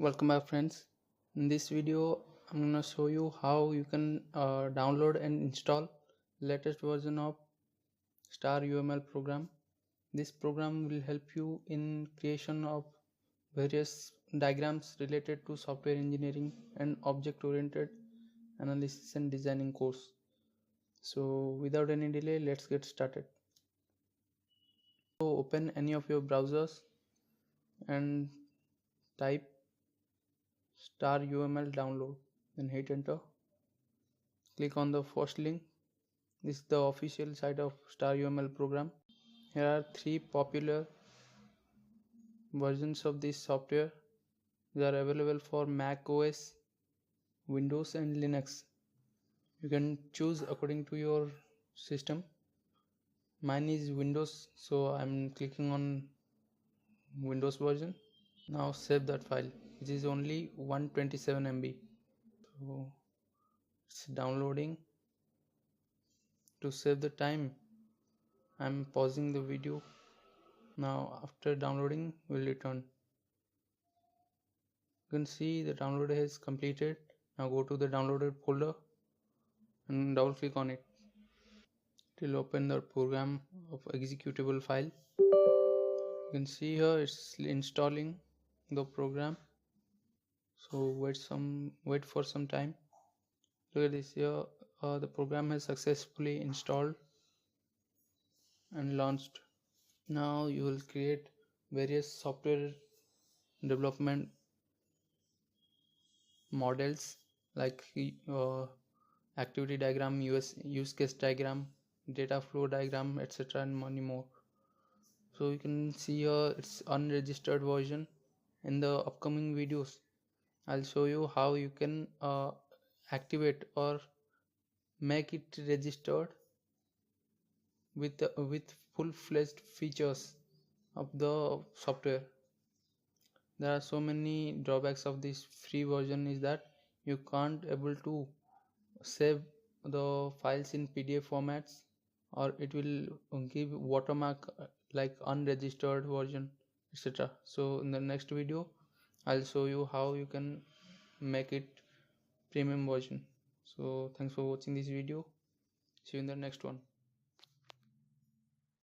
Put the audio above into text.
Welcome back, friends. In this video I'm gonna show you how you can download and install latest version of Star UML program. This program will help you in creation of various diagrams related to software engineering and object oriented analysis and designing course. So without any delay, let's get started. So open any of your browsers and type Star UML download, then hit enter. Click on the first link. This is the official site of Star UML program. Here are three popular versions of this software. They are available for Mac OS, Windows and Linux. You can choose according to your system. Mine is Windows, so I'm clicking on Windows version. Now save that file, which is only 127 MB. So it's downloading. To save the time, I'm pausing the video. Now after downloading, we'll return. You can see the download is completed. Now go to the downloaded folder and double click on it. It will open the program of executable file. You can see here it's installing the program. So wait for some time. Look at this here. The program has successfully installed and launched. Now you will create various software development models like activity diagram, use case diagram, data flow diagram, etc. and many more. So you can see here it's unregistered version. In the upcoming videos I'll show you how you can activate or make it registered with full-fledged features of the software. There are so many drawbacks of this free version is that you can't able to save the files in PDF formats, or it will give watermark like unregistered version, etc. So in the next video I'll show you how you can make it premium version. So thanks for watching this video. See you in the next one.